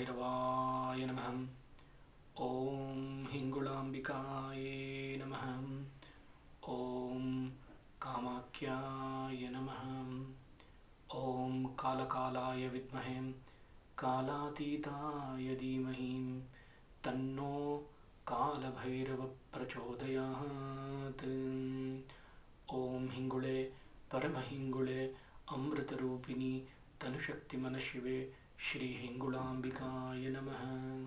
Bhairavaya Namah. Om Hingulambikaye Namah. Om Kamakyaya Namah. Om Kalakalaya Vidmahe Kalatitaya Dhimahi Tanno Kala Bhairava Prachodayat. Om Hingule Paramahingule Amritarupini Tanushakti Manashive Shri Hingulambikaya Namaha.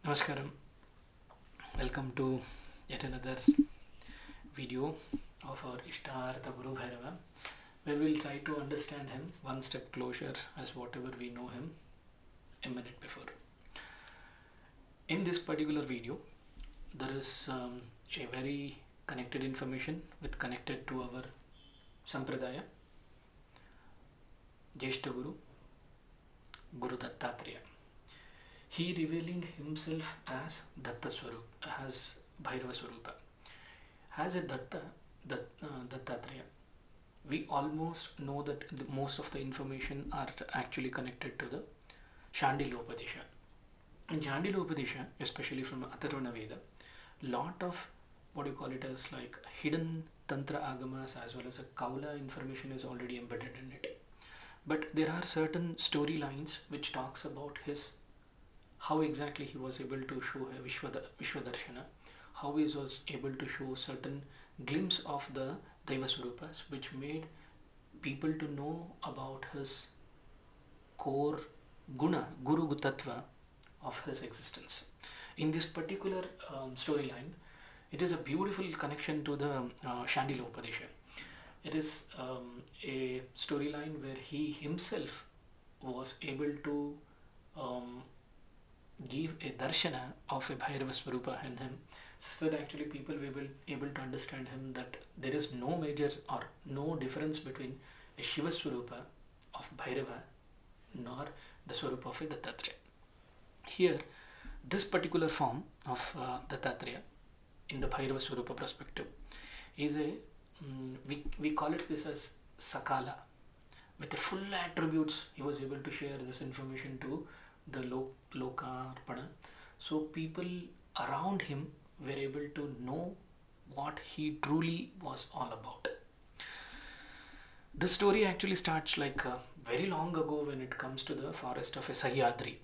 Namaskaram. Welcome to yet another video of our Ishtartha Guru Bhairava, where we'll try to understand him one step closer as whatever we know him a minute before. In this particular video, there is a very connected information with connected to our Sampradaya, Jeshta Guru, Guru Dattatreya. He revealing himself as Datta Swarup, as Bhairava Swarupa. As a Dattatreya, we almost know that most of the information are actually connected to the Shandilopadesha. In Shandilopadesha, especially from Atharvana Veda, lot of what you call it as like hidden tantra agamas as well as a kaula information is already embedded in it. But there are certain storylines which talks about his how exactly he was able to show a Vishwadarshana, how he was able to show certain glimpse of the Daiva Swarupas, which made people to know about his core guna, Guru Tattva of his existence. In this particular storyline, it is a beautiful connection to the Shandilopadesha. It is a storyline where he himself was able to give a darshana of a Bhairava Swarupa in him, so that actually people will be able to understand him that there is no major or no difference between a Shiva Swarupa of Bhairava nor the Swarupa of a Dattatreya. Here, this particular form of Dattatreya in the Bhairava Swarupa perspective is a, we call it this as Sakala. With the full attributes, he was able to share this information to the Lokarpana. So people around him were able to know what he truly was all about. The story actually starts like very long ago when it comes to the forest of a Sahyadri.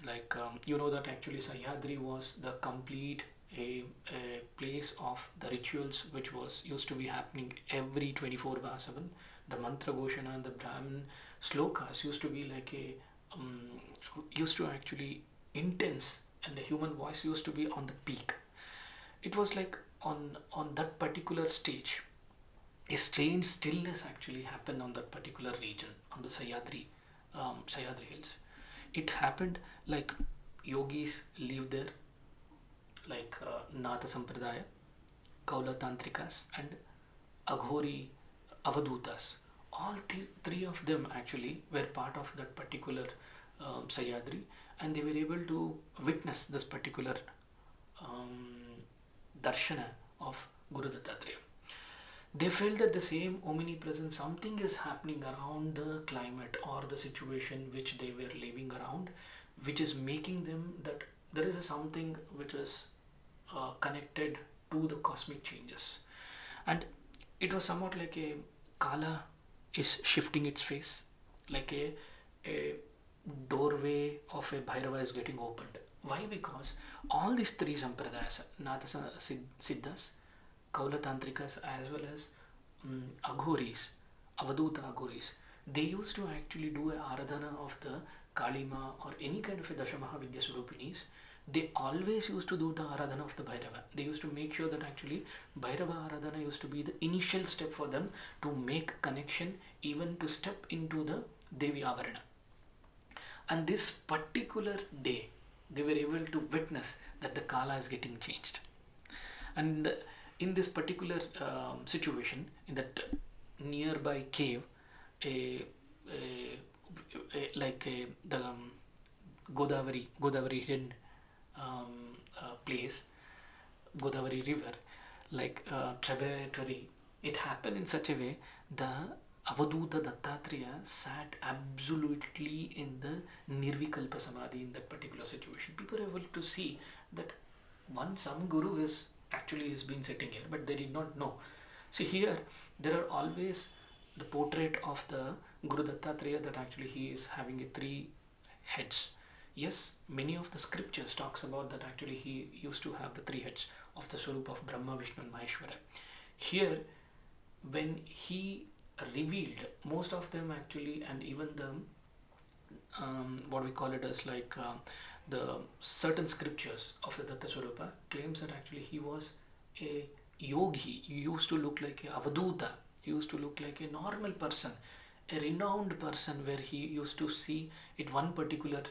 Like you know that actually Sahyadri was the complete a place of the rituals which was used to be happening every 24/7. The mantra Goshana and the Brahmin slokas used to be like a used to actually intense, and the human voice used to be on the peak. It was like on that particular stage, a strange stillness actually happened on that particular region, on the Sahyadri Hills. It happened like yogis live there, like Natha Sampradaya, Kaula Tantrikas and Aghori Avadutas. All three of them actually were part of that particular Sahyadri, and they were able to witness this particular darshana of Guru Dattatreya. They felt that the same omnipresent something is happening around the climate or the situation which they were living around, which is making them that there is a something which is connected to the cosmic changes. And it was somewhat like a Kala is shifting its face, like a doorway of a Bhairava is getting opened. Why? Because all these three sampradayas, Natha Siddhas, Kaula Tantrikas as well as Aghoris, Avaduta Aghoris, they used to actually do a aradhana of the Kalima or any kind of a Dashamaha Vidya Swarupinis. They always used to do the aradhana of the Bhairava. They used to make sure that actually Bhairava aradhana used to be the initial step for them to make connection, even to step into the Devi Avarana. And this particular day, they were able to witness that the Kala is getting changed. And in this particular situation, in that nearby cave, the Godavari hidden place, Godavari river, like tributary, it happened in such a way the Avaduta Dattatreya sat absolutely in the Nirvikalpa Samadhi in that particular situation. People are able to see that some guru is been sitting here, but they did not know. See here, there are always the portrait of the Guru Dattatreya that actually he is having a 3 heads. Yes, many of the scriptures talks about that actually he used to have the 3 heads of the Swarup of Brahma, Vishnu and Maheshwara. Here, when he revealed most of them actually, and even the what we call it as like the certain scriptures of the Datta Swarupa claims that actually he was a yogi. He used to look like a avaduta. He used to look like a normal person, a renowned person, where he used to see it one particular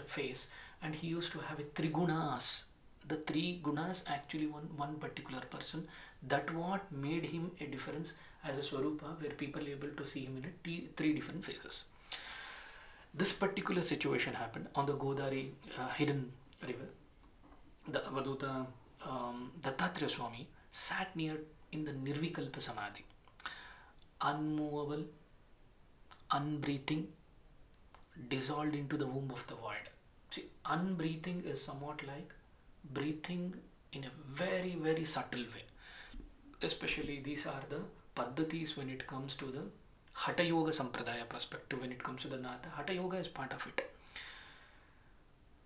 face, and he used to have a 3 gunas. The 3 gunas actually one particular person. That what made him a difference as a Swarupa, where people are able to see him in a 3 different phases. This particular situation happened on the Godavari hidden river. The Avaduta Dattatreya Swami sat near in the Nirvikalpa Samadhi, unmovable, unbreathing, dissolved into the womb of the void. See, unbreathing is somewhat like breathing in a very, very subtle way. Especially these are the paddhatis when it comes to the Hatha Yoga Sampradaya perspective. When it comes to the Natha, Hatha Yoga is part of it.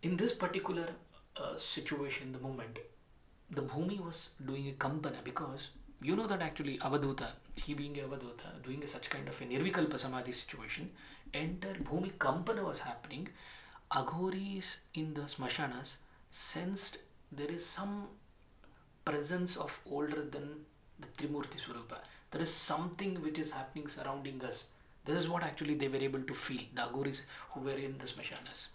In this particular situation, the moment, the Bhumi was doing a kampana, because you know that actually Avaduta, he being a Avaduta, doing such kind of a Nirvikalpa Samadhi situation, entire Bhumi kampana was happening. Aghoris in the Smashanas sensed there is some presence of older than the Trimurti Swarupa. There is something which is happening surrounding us. This is what actually they were able to feel, the Aghoris who were in the Smashanas.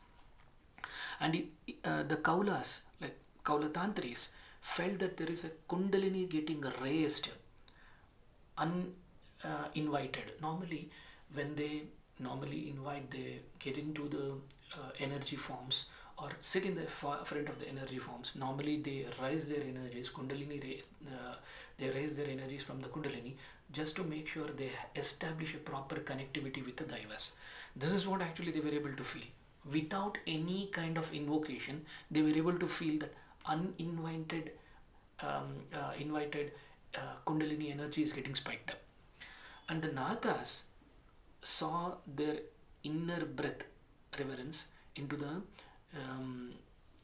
And the Kaulas, like Kaula Tantris, felt that there is a Kundalini getting raised, uninvited. Normally, when they invite, they get into the energy forms or sit in the front of the energy forms. Normally, they raise their energies, Kundalini, they raise their energies from the Kundalini just to make sure they establish a proper connectivity with the Daivas. This is what actually they were able to feel. Without any kind of invocation, they were able to feel that uninvited Kundalini energy is getting spiked up. And the Nathas saw their inner breath reverence into the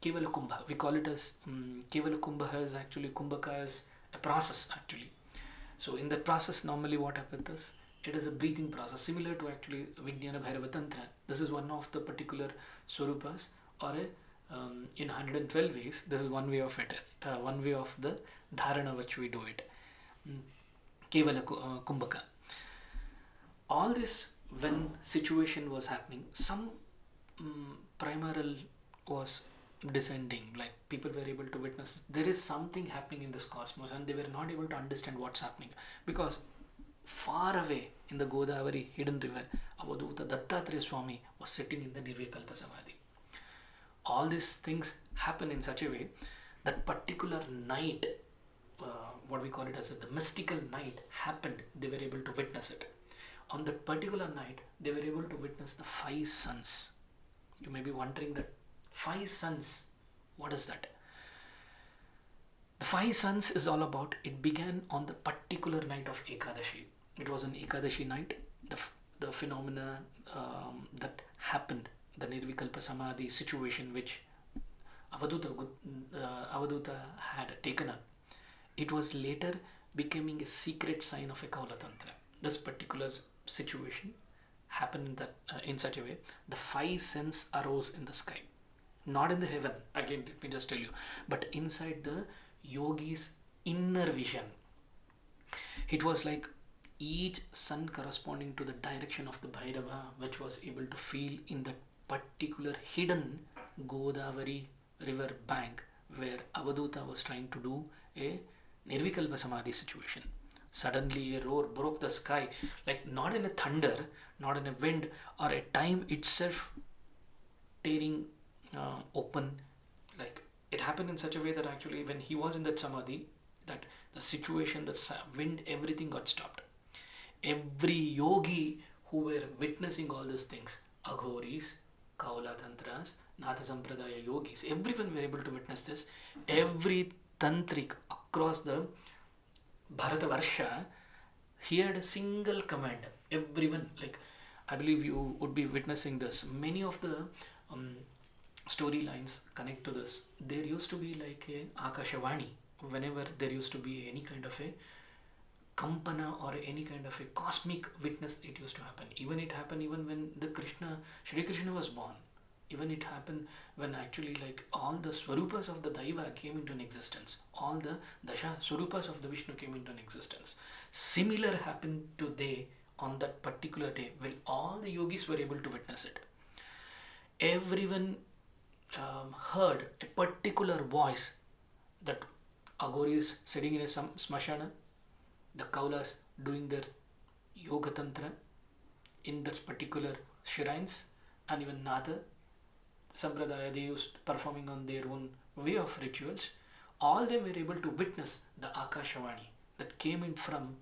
Kevala Kumbha. We call it as Kevala Kumbha is actually Kumbhaka is a process actually. So in that process, normally what happens is, it is a breathing process similar to actually Vijnana Bhairava Tantra. This is one of the particular Swarupas, or in 112 ways, this is one way of it. It's one way of the dharana which we do it. Kevala Kumbhaka. All this, when situation was happening, some primaral was descending, like people were able to witness there is something happening in this cosmos, and they were not able to understand what's happening, because far away in the Godavari hidden river, Avaduta Dattatreya Swami was sitting in the Nirvikalpa Samadhi. All these things happen in such a way that particular night, what we call it as the mystical night happened, they were able to witness it. On that particular night, they were able to witness the 5 suns. You may be wondering that 5 suns, what is that? The 5 suns is all about, it began on the particular night of Ekadashi. It was an Ekadashi night. The phenomena that happened, the Nirvikalpa Samadhi situation which Avaduta had taken up, it was later becoming a secret sign of a Kaula Tantra. This particular situation happened in such a way, the 5 suns arose in the sky. Not in the heaven, again let me just tell you, but inside the yogi's inner vision. It was like each sun corresponding to the direction of the Bhairava, which was able to feel in that particular hidden Godavari river bank where Avaduta was trying to do a Nirvikalpa Samadhi situation. Suddenly a roar broke the sky, like not in a thunder, not in a wind, or a time itself tearing open, like it happened in such a way that actually when he was in that samadhi, that the situation, the wind, everything got stopped. Every yogi who were witnessing all these things, aghoris, kaula tantras, natha sampradaya yogis, everyone were able to witness this. Every tantric across the Bharatavarsha, he had a single command. Everyone, like, I believe you would be witnessing this. Many of the um, storylines connect to this. There used to be like a Akashavani. Whenever there used to be any kind of a kampana or any kind of a cosmic witness, it used to happen. Even it happened even when the Shri Krishna was born. Even it happened when actually like all the swarupas of the Daiva came into an existence. All the Dasha swarupas of the Vishnu came into an existence. Similar happened today on that particular day when all the yogis were able to witness it. Everyone heard a particular voice that Agori is sitting in a smashana, the Kaulas doing their yoga tantra in that particular shrines, and even Natha Sampradaya, they used performing on their own way of rituals. All them were able to witness the Akashavani that came in from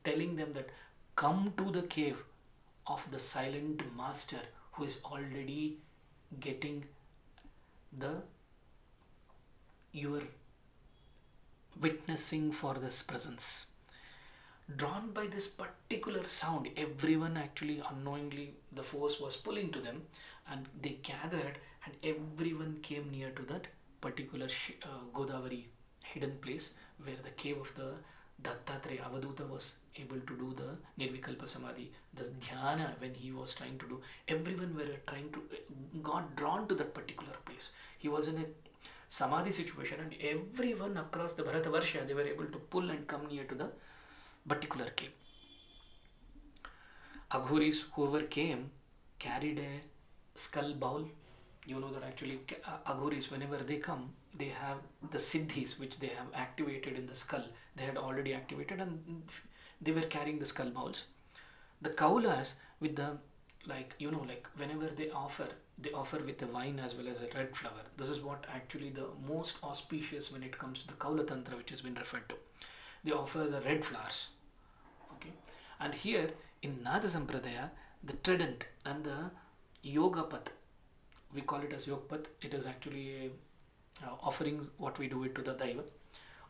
telling them that come to the cave of the silent master who is already getting the your witnessing for this presence. Drawn by this particular sound, everyone actually unknowingly the force was pulling to them, and they gathered, and everyone came near to that particular Godavari hidden place where the cave of the Dattatreya Avaduta was able to do the Nirvikalpa Samadhi, the dhyana when he was trying to do. Everyone were trying to got drawn to that particular place. He was in a Samadhi situation, and everyone across the Bharatavarsha, they were able to pull and come near to the particular cave. Aghoris, whoever came, carried a skull bowl. You know that actually Aghoris, whenever they come, they have the siddhis which they have activated in the skull. They had already activated, and they were carrying the skull bowls. The Kaulas with the, like, you know, like whenever they offer with the wine as well as a red flower. This is what actually the most auspicious when it comes to the Kaula Tantra, which has been referred to. They offer the red flowers. Okay, and here in Nada Sampradaya, the trident and the Yoga Path, we call it as Yoga Path. It is actually a offering what we do it to the Daiva.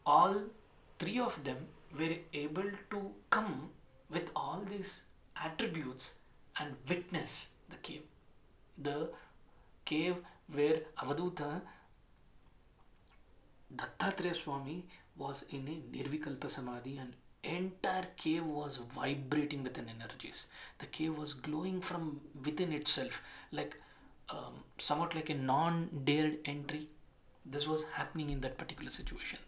All three of them were able to come with all these attributes and witness the cave. The cave where Avaduta Dattatreya Swami was in a Nirvikalpa Samadhi, and entire cave was vibrating within energies. The cave was glowing from within itself, like somewhat like a non-dared entry. This was happening in that particular situation.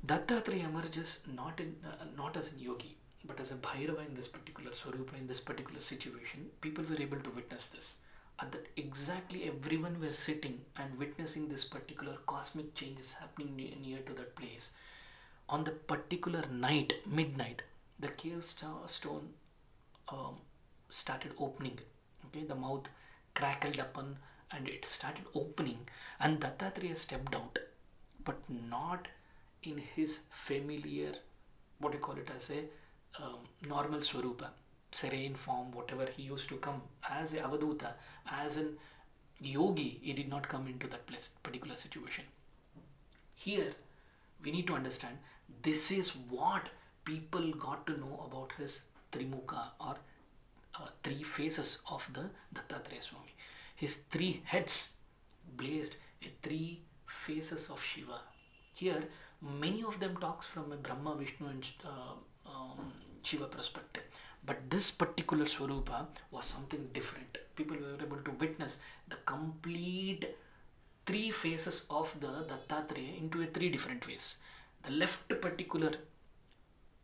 Dattatreya emerges not as a yogi, but as a Bhairava in this particular Swarupa, in this particular situation. People were able to witness this. At that exactly everyone were sitting and witnessing this particular cosmic changes happening near to that place. On the particular night, midnight, the cave stone started opening. Okay, the mouth crackled upon and it started opening, and Dattatreya stepped out, but not in his familiar, what you call it as a normal Swarupa, serene form, whatever he used to come as a Avaduta, as an yogi. He did not come into that particular situation. Here, we need to understand this is what people got to know about his Trimukha, or three faces of the Dattatreya Swami. His three heads blazed a three faces of Shiva. Here, many of them talks from a Brahma, Vishnu and Shiva perspective. But this particular Swarupa was something different. People were able to witness the complete three faces of the Dattatreya into a three different ways. The left particular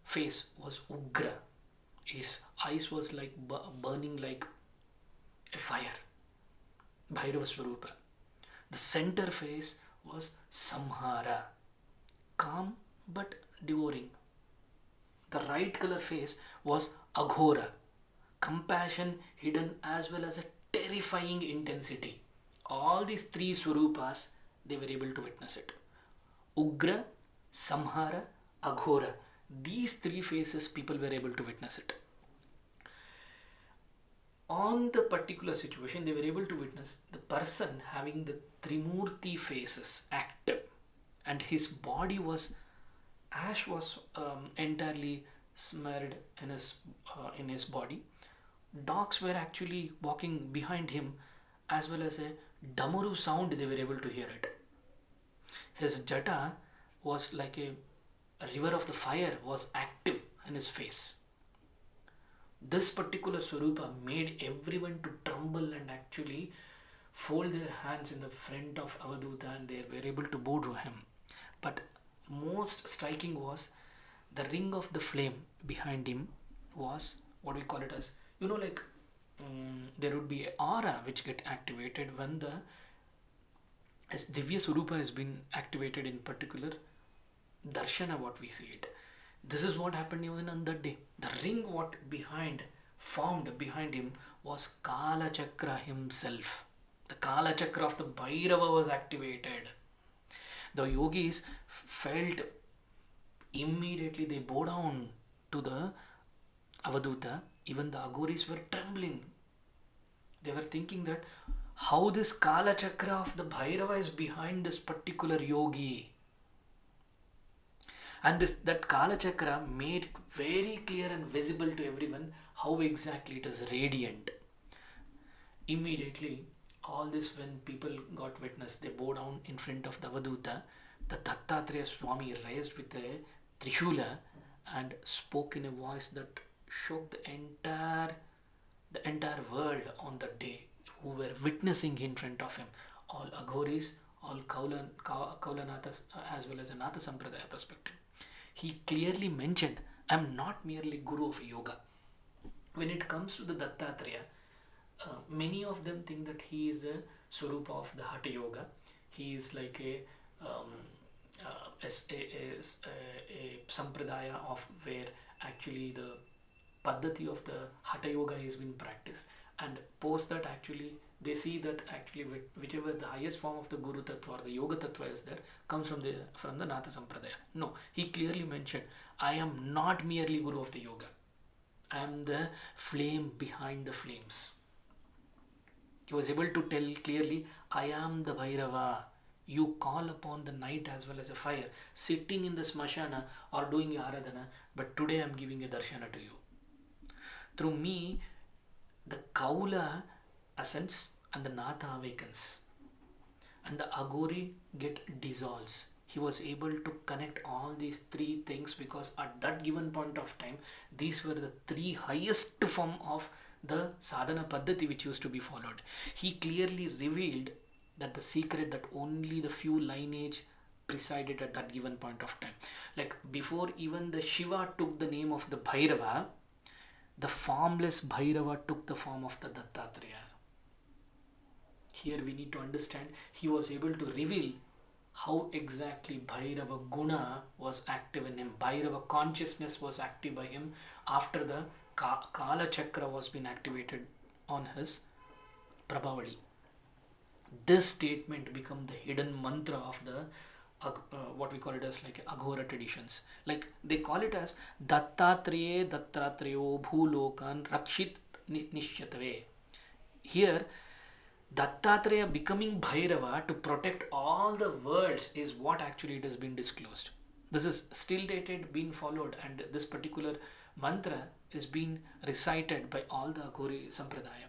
face was Ugra. His eyes was like burning like a fire. Bhairava Swarupa. The center face was Samhara. Calm but devouring. The right color face was Aghora. Compassion hidden as well as a terrifying intensity. All these three Swarupas, they were able to witness it. Ugra, Samhara, Aghora. These three faces, people were able to witness it. On the particular situation, they were able to witness the person having the Trimurti faces active, and his body was, ash was entirely smeared in his body. Dogs were actually walking behind him, as well as a damaru sound, they were able to hear it. His jata was like a river of the fire was active in his face. This particular Swarupa made everyone to tremble and actually fold their hands in the front of Avaduta, and they were able to bow to him. But most striking was the ring of the flame behind him was what we call it as, like there would be an aura which get activated when the as Divya Swarupa has been activated in particular Darshana, what we see it. This is what happened even on that day. The ring what formed behind him was Kala Chakra himself. The Kala Chakra of the Bhairava was activated. The yogis felt immediately, they bow down to the Avaduta. Even the Aghoris were trembling. They were thinking that how this Kala Chakra of the Bhairava is behind this particular yogi. And that Kala Chakra made very clear and visible to everyone how exactly it is radiant. Immediately, all this when people got witness, they bow down in front of the Avaduta. The Dattatreya Swami raised with a Trishula and spoke in a voice that shook the entire world on that day, who were witnessing in front of him. All Aghoris, all Kaulanathas, as well as a Natha Sampradaya perspective. He clearly mentioned, I am not merely Guru of Yoga. When it comes to the Dattatreya, many of them think that he is a Swarupa of the Hatha Yoga. He is like a Sampradaya of where actually the Paddhati of the Hatha Yoga is being practiced. And post that actually, they see that actually whichever the highest form of the Guru Tattva or the Yoga Tattva is there, comes from the Natha Sampradaya. No, he clearly mentioned, I am not merely Guru of the Yoga. I am the flame behind the flames. He was able to tell clearly, I am the Bhairava. You call upon the night as well as a fire, sitting in the smashana or doing a aradhana, but today I am giving a darshana to you. Through me, the Kaula ascends and the Natha awakens, and the Aghori dissolves. He was able to connect all these three things because at that given point of time, these were the three highest form of the sadhana paddhati which used to be followed. He clearly revealed that the secret that only the few lineage presided at that given point of time. Like before even the Shiva took the name of the Bhairava, the formless Bhairava took the form of the Dattatreya. Here we need to understand, he was able to reveal how exactly Bhairava Guna was active in him. Bhairava consciousness was active by him after the Kala Chakra was being activated on his Prabhavali. This statement become the hidden mantra of the what we call it as like Aghora traditions. Like they call it as Dattatreya Dattatreyo Bhulokan Rakshit Nishyatave. Here Dattatreya becoming Bhairava to protect all the worlds is what actually it has been disclosed. This is still dated, being followed, and this particular mantra is being recited by all the Aghori Sampradaya.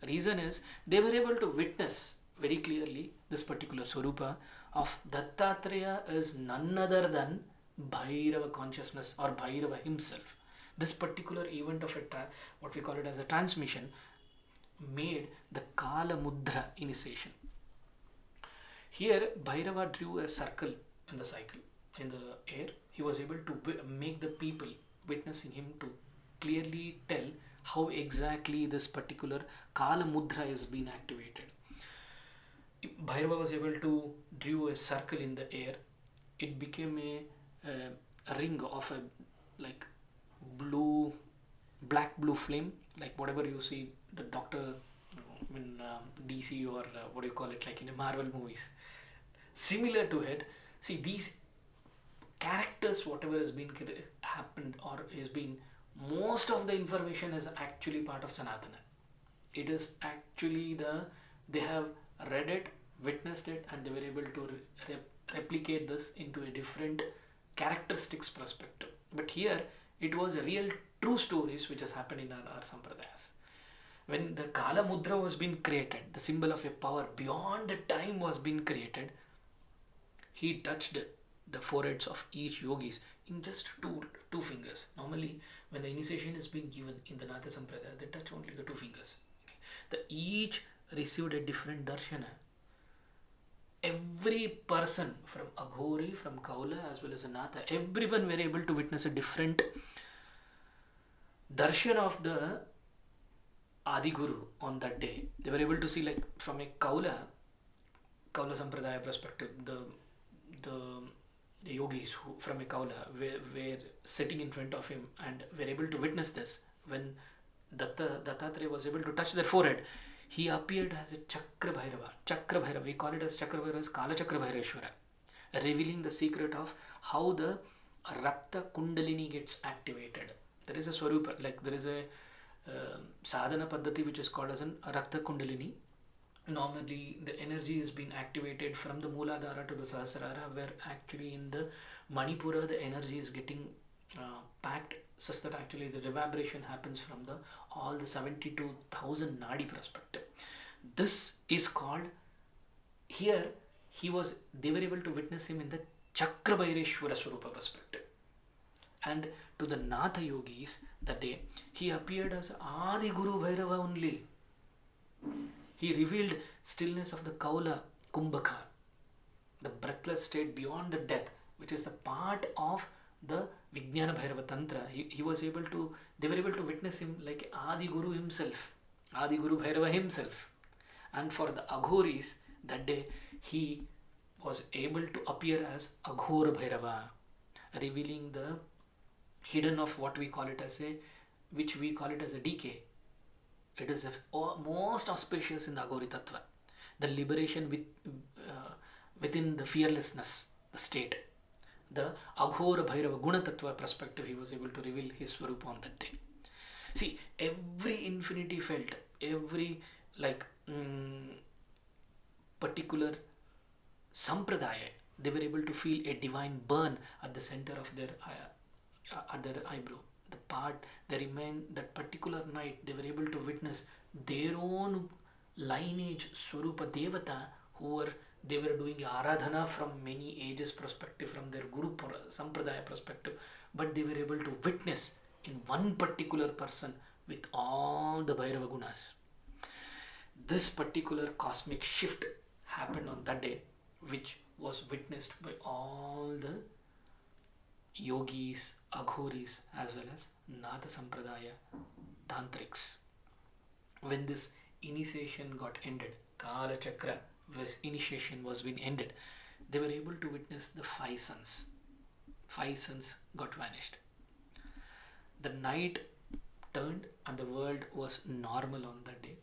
Reason is they were able to witness very clearly this particular Swarupa of Dattatreya is none other than Bhairava consciousness or Bhairava himself. This particular event of what we call it as a transmission made the Kala Mudra initiation. Here Bhairava drew a circle in the air. He was able to make the people witnessing him to clearly tell how exactly this particular Kala Mudra is being activated. Bhairava was able to draw a circle in the air. It became a ring of a like black blue flame, like whatever you see the doctor in DC or what do you call it, like in a Marvel movies. Similar to it, see these characters, whatever has been happened or is been, most of the information is actually part of Sanatana. It is actually they have read it, witnessed it, and they were able to replicate this into a different characteristics perspective. But here it was a real true stories which has happened in our sampradayas. When the Kala Mudra was being created, the symbol of a power beyond the time was being created, he touched the foreheads of each yogis in just two fingers. Normally, when the initiation is being given in the Natha Sampradaya, they touch only the two fingers. Okay? The each received a different darshana. Every person from Aghori, from Kaula as well as Natha, everyone were able to witness a different darshan of the Adi Guru on that day. They were able to see, like, from a Kaula Sampradaya perspective, the yogis who from a Kaula were sitting in front of him and were able to witness this. When Dattatreya was able to touch their forehead, he appeared as a Chakra Bhairava. We call it as Chakra Bhairava, as Kala Chakra Bhaireshwara, revealing the secret of how the Rakta Kundalini gets activated. There is a Swarupa, like there is a sadhana paddhati which is called as an Rakta Kundalini. Normally the energy is being activated from the Mooladhara to the Sahasrara, where actually in the Manipura the energy is getting packed, such that actually the reverberation happens from all the 72,000 Nadi perspective. This is called, here they were able to witness him in the Chakra Bhaireshwara Swarupa perspective. And to the Natha yogis that day, he appeared as Adi Guru Bhairava only. He revealed stillness of the Kaula Kumbhaka, the breathless state beyond the death, which is the part of the Vijnana Bhairava Tantra. They were able to witness him like Adi Guru himself, Adi Guru Bhairava himself. And for the Aghoris, that day he was able to appear as Aghora Bhairava, revealing the hidden of what we call it as a decay. It is most auspicious in the Aghori Tattva, the liberation within the fearlessness, the state. The Aghora Bhairava Guna Tattva perspective, he was able to reveal his Swarupa on that day. See, every infinity felt, every particular sampradaya, they were able to feel a divine burn at the center of their eyebrow. The part they remain, that particular night, they were able to witness their own lineage Swarupa Devata, they were doing Aradhana from many ages perspective, from their Guru Sampradaya perspective, but they were able to witness in one particular person with all the Bhairava Gunas. This particular cosmic shift happened on that day, which was witnessed by all the yogis, Aghoris, as well as Natha Sampradaya Tantrics. When this initiation got ended, Kala Chakra initiation was being ended, they were able to witness the 5 suns. 5 suns got vanished. The night turned and the world was normal on that day.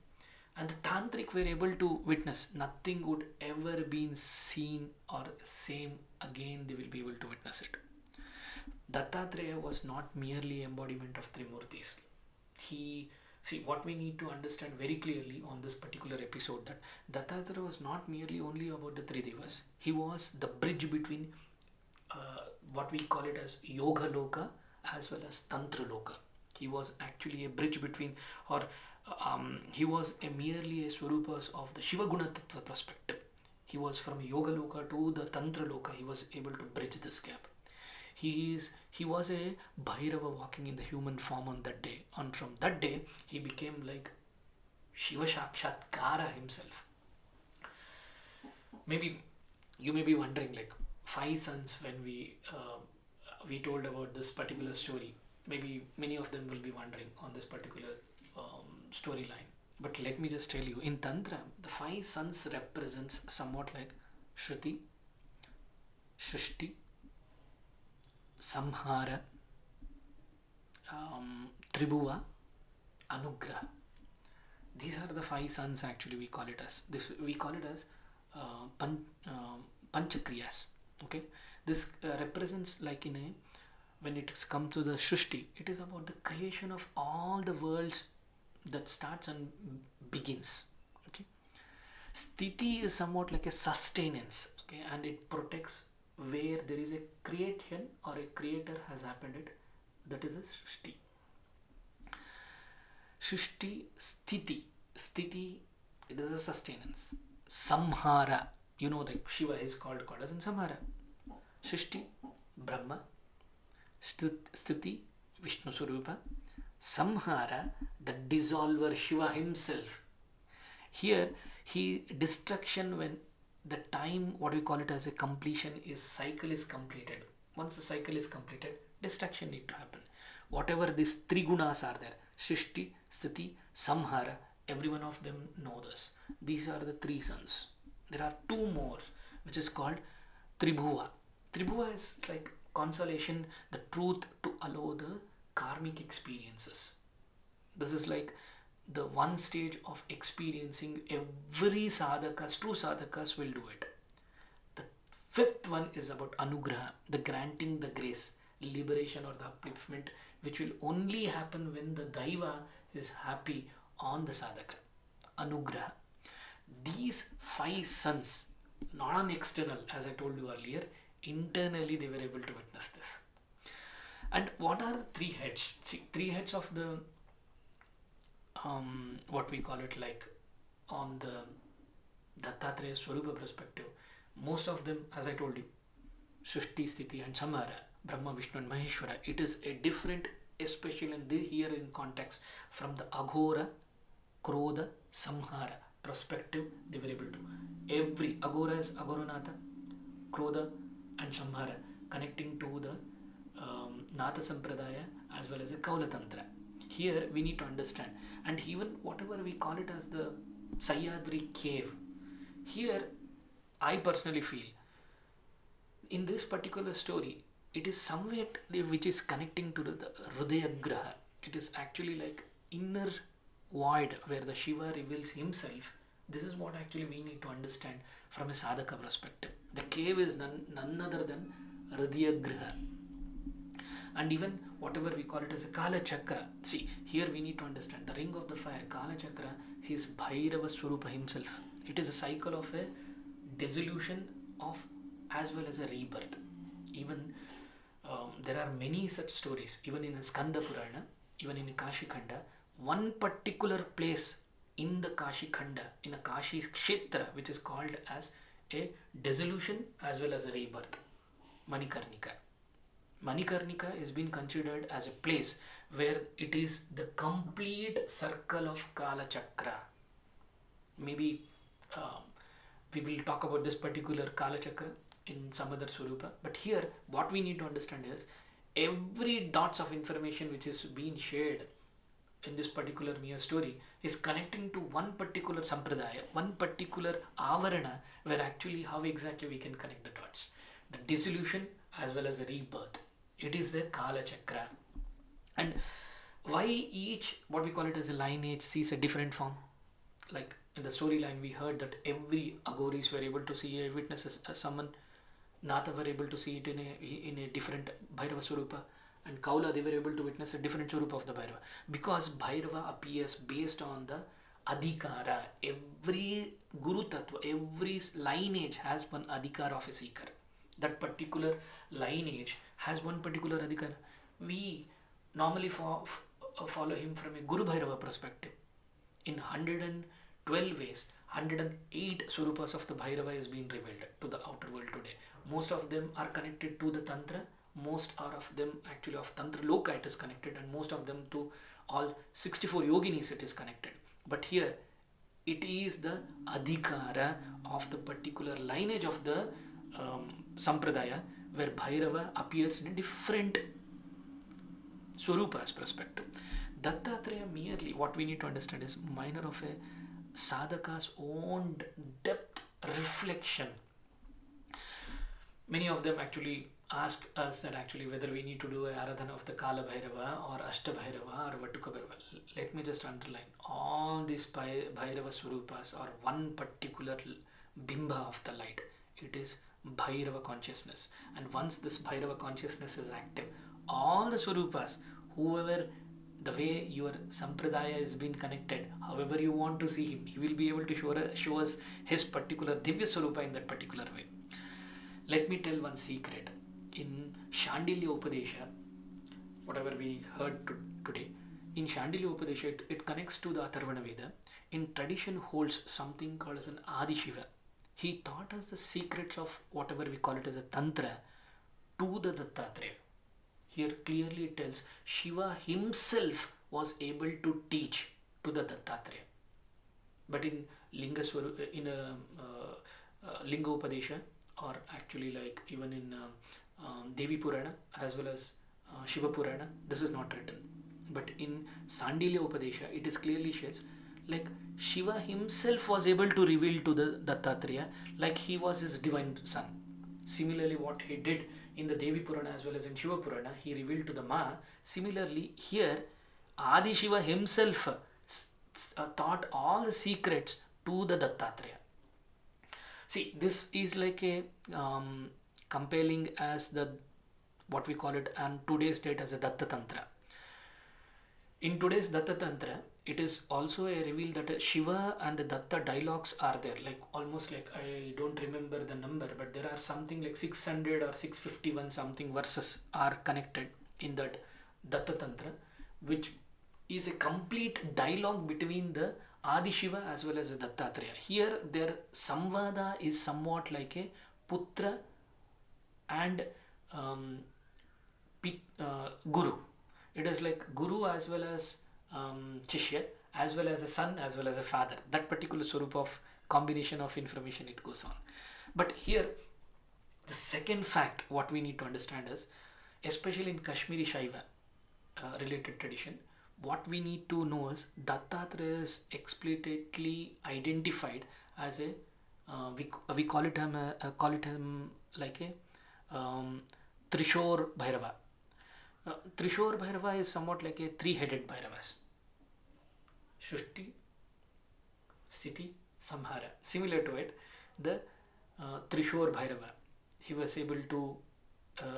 And the Tantric were able to witness nothing would ever be seen or same again. They will be able to witness it. Dattatreya was not merely embodiment of Trimurtis. See, what we need to understand very clearly on this particular episode, that Dattatreya was not merely only about the Three Devas. He was the bridge between what we call it as Yoga Loka as well as Tantra Loka. He was actually a bridge between, or he was merely a Swarupas of the Shiva Guna Tattva perspective. He was from Yoga Loka to the Tantra Loka. He was able to bridge this gap. He was a Bhairava walking in the human form on that day. And from that day, he became like Shiva Shakshatkara himself. Maybe you may be wondering, like, 5 sons, when we told about this particular story, maybe many of them will be wondering on this particular storyline. But let me just tell you, in Tantra, the 5 sons represents somewhat like Shruti, Shrishti, Samhara, Tribhuva, Anugraha. These are the five sons actually. We call it as this. We call it as panchakriyas. Okay, this represents like in a when it comes to the Shrishti, it is about the creation of all the worlds that starts and begins. Okay, Sthiti is somewhat like a sustenance. Okay, and it protects where there is a creation or a creator has happened. It that is a Shrishti. Shrishti, Sthiti. Sthiti, it is a sustenance. Samhara, you know, like Shiva is called goddess in Samhara. Shrishti, Brahma. Sthiti, Vishnu Swarupa. Samhara, the dissolver, Shiva himself. Here, destruction when the time, what we call it as a completion, is cycle is completed. Once the cycle is completed, destruction need to happen. Whatever these three gunas are there, Shrishti, Sthiti, Samhara, every one of them know this. These are the three sons. There are two more, which is called Tribhuva. Tribhuva is like consolation, the truth to allow the karmic experiences. This is like the one stage of experiencing every sadhakas, true sadhakas will do it. The fifth one is about anugraha, the granting the grace, liberation or the upliftment, which will only happen when the daiva is happy on the sadhaka. Anugraha. These five sons, not on external, as I told you earlier, internally they were able to witness this. And what are the three heads? See, three heads of the what we call it like on the Dattatreya Swarupa perspective. Most of them, as I told you, Shrishti, Sthiti and Samhara, Brahma, Vishnu and Maheshwara. It is a different, especially here in context, from the Aghora, Krodha, Samhara perspective, they were able to. Every Aghora is Aghoranatha, Krodha and Samhara, connecting to the Natha Sampradaya as well as a Kaula Tantra. Here we need to understand, and even whatever we call it as the Sahyadri cave, here I personally feel in this particular story, it is somewhat which is connecting to the Hridaya Graha. It is actually like inner void where the Shiva reveals himself. This is what actually we need to understand from a sadhaka perspective. The cave is none other than Hridaya Graha. And even whatever we call it as a Kala Chakra. See, here we need to understand the ring of the fire, Kala Chakra, is Bhairava Swarupa himself. It is a cycle of a dissolution of as well as a rebirth. Even there are many such stories, even in the Skanda Purana, even in the Kashi Khanda, one particular place in the Kashi Khanda, in a Kashi Kshetra, which is called as a dissolution as well as a rebirth, Manikarnika. Manikarnika is being considered as a place where it is the complete circle of Kala Chakra. Maybe we will talk about this particular Kala Chakra in some other Swarupa. But here, what we need to understand is every dots of information which is being shared in this particular Mia story is connecting to one particular Sampradaya, one particular Avarana, where actually how exactly we can connect the dots. The dissolution as well as the rebirth. It is the Kala Chakra. And why each, what we call it as a lineage, sees a different form? Like in the storyline, we heard that every Aghoris were able to see a witness as someone. Natha were able to see it in a different Bhairava Swarupa. And Kaula, they were able to witness a different Swarupa of the Bhairava. Because Bhairava appears based on the Adhikara. Every Guru Tattva, every lineage has one Adhikara of a seeker. That particular lineage has one particular Adhikara. We normally follow him from a Guru Bhairava perspective. In 112 ways, 108 Swarupas of the Bhairava is being revealed to the outer world today. Most of them are connected to the Tantra. Most are of them actually of Tantra Loka it is connected, and most of them to all 64 yoginis it is connected. But here, it is the Adhikara of the particular lineage of the Sampradaya where Bhairava appears in a different Swarupa's perspective. Dattatreya merely, what we need to understand is minor of a sadhaka's own depth reflection. Many of them actually ask us that actually whether we need to do a Aradhana of the Kala Bhairava or Ashta Bhairava or Vatuka Bhairava. Let me just underline, all these Bhairava Swarupas are one particular Bimba of the light. It is Bhairava consciousness. And once this Bhairava consciousness is active, all the Swarupas, whoever, the way your Sampradaya has been connected, however you want to see him, he will be able to show us his particular Divya Swarupa in that particular way. Let me tell one secret. In Shandilya Upadesha, whatever we heard today, in Shandilya Upadesha, it connects to the Atharvana Veda. In tradition holds something called as an Adi Shiva. He taught us the secrets of whatever we call it as a tantra to the Dattatreya. Here clearly it tells Shiva himself was able to teach to the Dattatreya. But in Linga Upadesha, or actually like even in Devi Purana as well as Shiva Purana, this is not written. But in Sandilya Upadesha, it is clearly says like Shiva himself was able to reveal to the Dattatreya like he was his divine son. Similarly, what he did in the Devi Purana as well as in Shiva Purana, he revealed to the Ma. Similarly, here Adi Shiva himself taught all the secrets to the Dattatreya. See, this is like a compelling as the what we call it on today's date as a Datta Tantra. In today's Datta Tantra, it is also a reveal that Shiva and the Datta dialogues are there. Like almost like, I don't remember the number, but there are something like 600 or 651 something verses are connected in that Datta Tantra, which is a complete dialogue between the Adi Shiva as well as the Dattatreya. Here their Samvada is somewhat like a Putra and Guru. It is like Guru as well as Shishya, as well as a son, as well as a father. That particular swarup of combination of information it goes on. But here, the second fact what we need to understand is, especially in Kashmiri Shaiva related tradition, what we need to know is Dattatreya is explicitly identified as a we call it him like a Trishor Bhairava. Trishor Bhairava is somewhat like a three-headed Bhairavas. Shushti, Sthiti, Samhara. Similar to it, the Trishor Bhairava. He was able to,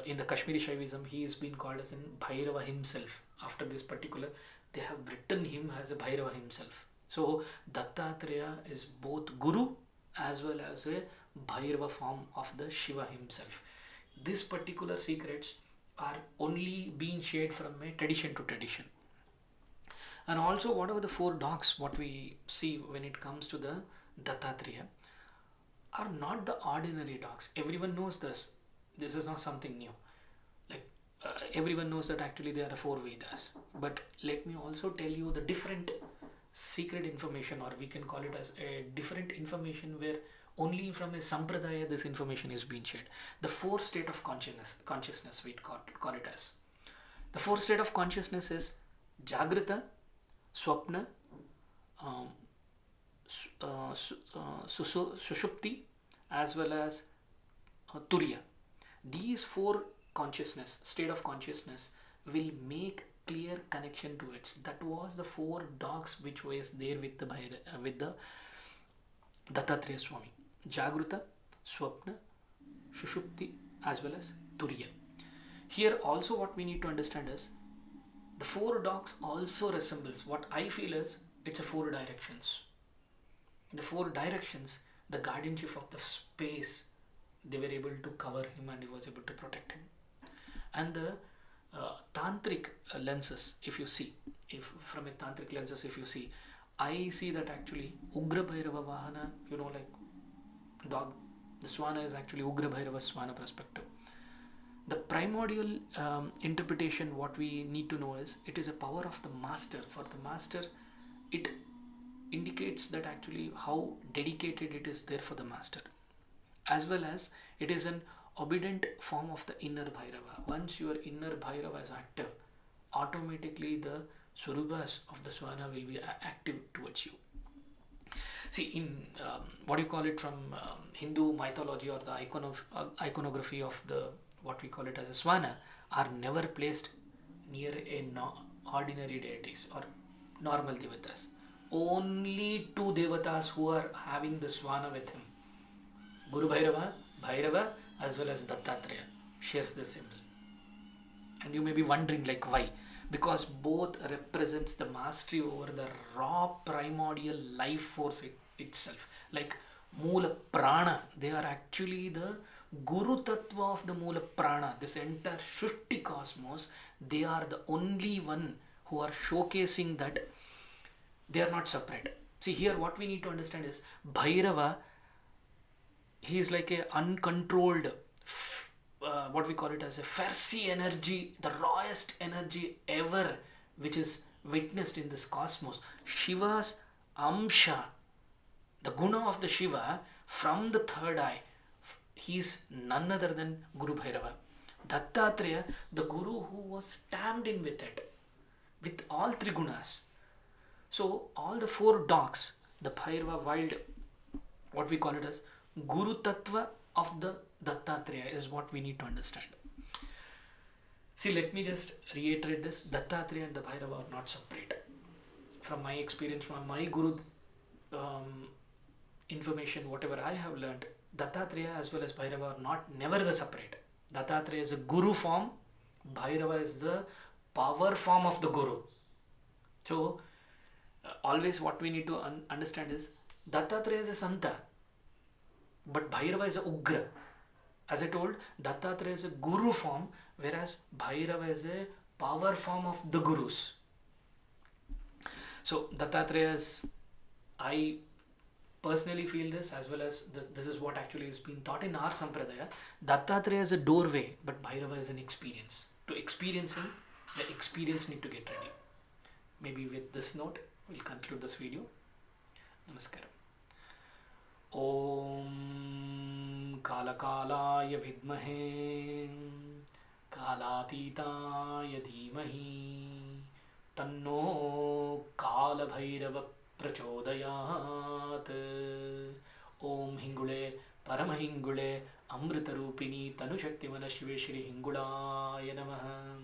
in the Kashmiri Shaivism, he has been called as in Bhairava himself. After this particular, they have written him as a Bhairava himself. So, Dattatreya is both Guru as well as a Bhairava form of the Shiva himself. These particular secrets are only being shared from a tradition to tradition. And also, whatever the four dogs, what we see when it comes to the Dattatreya, are not the ordinary dogs. Everyone knows this. This is not something new. Like everyone knows that actually there are four Vedas. But let me also tell you the different secret information, or we can call it as a different information where only from a sampradaya this information is being shared. The fourth state of consciousness we call it as. The fourth state of consciousness is Jagrata, Swapna, Sushupti, as well as Turiya. These four state of consciousness will make clear connection to it. That was the four dogs which was there with the Dattatreya Swami. Jagruta, Swapna, Shushupti, as well as Turiya. Here also what we need to understand is the four dogs also resembles what I feel is it's a four directions. In the four directions, the guardianship of the space, they were able to cover him and he was able to protect him. And the tantric lenses, if you see, from a tantric lenses, if you see, I see that actually Ugra Bhairava Vahana, like dog, the Swana is actually Ugra Bhairava Swana perspective. The primordial interpretation, what we need to know is, it is a power of the master. For the master, it indicates that actually how dedicated it is there for the master. As well as it is an obedient form of the inner Bhairava. Once your inner Bhairava is active, automatically the Swarupas of the Swana will be active towards you. See, in what do you call it from Hindu mythology or the iconography of the what we call it as a swana, are never placed near a ordinary deities or normal devatas. Only two devatas who are having the swana with him, Guru Bhairava, Bhairava as well as Dattatreya, shares the symbol. And you may be wondering like why? Because both represents the mastery over the raw primordial life force itself. Like Moola Prana, they are actually the Guru Tattva of the Moola Prana. This entire Shushti cosmos, they are the only one who are showcasing that they are not separate. See here what we need to understand is Bhairava, he is like a uncontrolled what we call it as a Farsi energy, the rawest energy ever which is witnessed in this cosmos. Shiva's Amsha, the guna of the Shiva from the third eye, he is none other than Guru Bhairava. Dattatreya, the Guru who was stamped in with it, with all three gunas. So all the four dogs, the Bhairava wild, what we call it as Guru Tattva of the Dattatreya is what we need to understand. See, let me just reiterate this. Dattatreya and the Bhairava are not separate. From my experience, from my Guru information, whatever I have learned, Dattatreya as well as Bhairava are never the separate. Dattatreya is a Guru form, Bhairava is the power form of the Guru. So, always what we need to understand is Dattatreya is a Santa, but Bhairava is a Ugra. As I told, Dattatreya is a Guru form, whereas Bhairava is a power form of the Gurus. So Dattatreya is, I personally feel this, as well as this is what actually is being taught in our Sampradaya. Dattatreya is a doorway, but Bhairava is an experience. To experience him, the experience need to get ready. Maybe with this note, we'll conclude this video. Namaskaram. Om Kalakalaaya Vidmahe Kalatitaya Dhimahi Tanno Kalabhairava Prachodayat. Om Hingule Paramahingule Amritarupini Tanushaktimana Shive Shri Hingulaya Namaha.